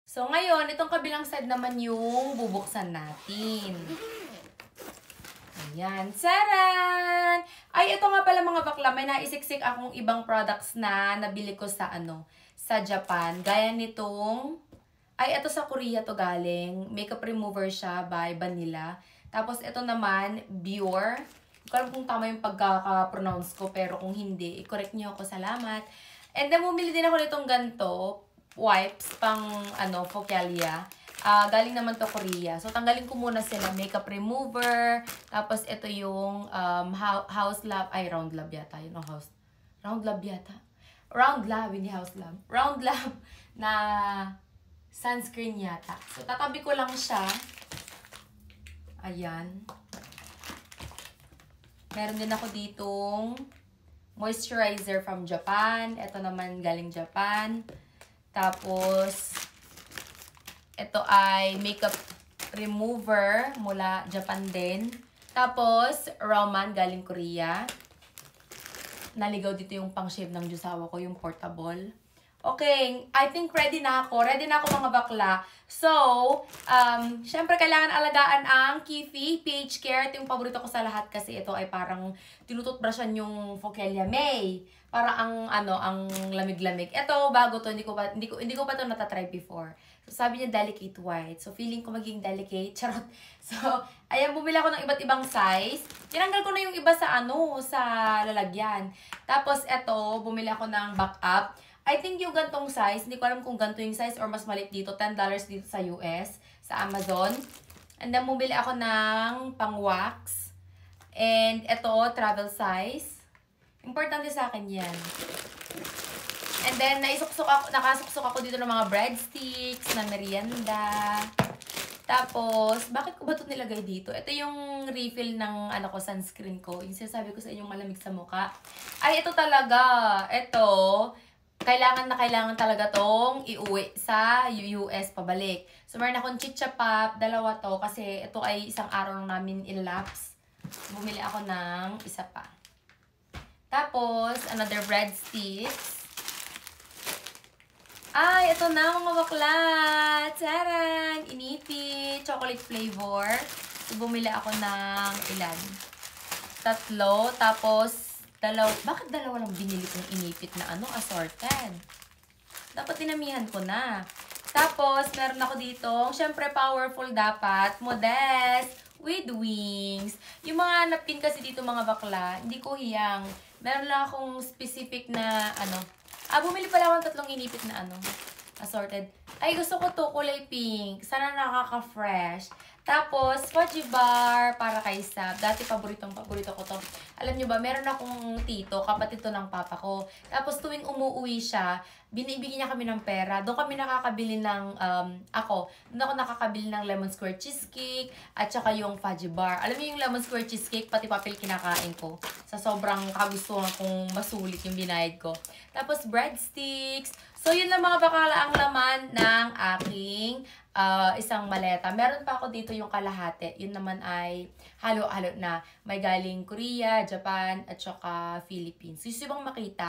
So, ngayon, itong kabilang side naman yung bubuksan natin. Ayan. Saran! Ay, ito nga pala mga bakla. May naisiksik akong ibang products na nabili ko sa sa Japan. Gaya nitong, ay, ito sa Korea to galing. Makeup remover siya by Vanilla. Tapos, ito naman, Biore. Hindi ko alam kung tama yung pagkaka-pronounce ko, pero kung hindi, i-correct niyo ako. Salamat. And then, bumili din ako nitong ganito. Wipes pang Focallia. Galing naman to Korea. So, tanggalin ko muna sila. Makeup remover. Tapos, ito yung House Lab. Ay, Round Lab yata. Yun ang House. Round Lab yata. Round Lab, hindi House Lab. Round Lab na sunscreen yata. So, tatabi ko lang siya. Ayan. Meron din ako ditong moisturizer from Japan. Ito naman galing Japan. Tapos, ito ay makeup remover mula Japan din. Tapos, Roman galing Korea. Naligaw dito yung pang-shave ng jusawa ko, yung portable. Okay, I think ready na ako. Ready na ako mga bakla. So, syempre kailangan alagaan ang Kifi PH Care. Ito yung paborito ko sa lahat kasi ito ay parang tinututbrushan yung Focallia May. Para ang lamig-lamig. Ito bago to, hindi ko pa to natatry before. So, sabi niya delicate white. So, feeling ko maging delicate. Charot. So, ayan, bumili ako ng iba't ibang size. Tinanggal ko na yung iba sa sa lalagyan. Tapos, ito, bumili ako ng backup. I think yung gantong size, hindi ko alam kung ganito yung size or mas maliit dito. $10 dito sa US, sa Amazon. And then, bumili ako ng pang-wax. And ito, travel size. Importante sa akin yan. And then, nakasuksok ako dito ng mga breadsticks, na merienda. Tapos, bakit ko ba ito nilagay dito? Ito yung refill ng sunscreen ko. Yung sinasabi ko sa inyong malamig sa mukha. Ay, ito talaga. Ito, kailangan talaga tong iuwi sa US pabalik. So, meron akong chicha pop, dalawa to, kasi ito ay isang araw lang namin ilapse. Bumili ako ng isa pa. Tapos, another breadsticks. Ay, ito na mga bakla! Tsaran! Inipit! Chocolate flavor. So, bumili ako ng ilan? 3. Tapos, bakit dalawa lang binili kong inipit na assorted? Dapat dinamihan ko na. Tapos, meron ako dito, syempre powerful dapat, Modest with wings. Yung mga napin kasi dito mga bakla, hindi ko hiyang. Meron lang akong specific na bumili pala ako ng 3 inipit na assorted. Ay, gusto ko to, kulay pink. Sana nakaka-fresh. Tapos, fudgy bar para kay Sab. Dati paborito ko to. Alam nyo ba, meron akong tito, kapatid to ng papa ko. Tapos, tuwing umuwi siya, binibigyan niya kami ng pera. Doon kami nakakabili ng, doon ako nakakabili ng lemon square cheesecake, at saka yung fudgy bar. Alam niyo yung lemon square cheesecake, pati papel kinakain ko. Sa sobrang kagustuhan kong masulit yung binayad ko. Tapos, breadsticks. So, yun lang mga bakala ang laman ng aking isang maleta. Meron pa ako dito yung kalahati. Yun naman ay halo-halo na. May galing Korea, Japan, at saka Philippines. Gusto bang makita?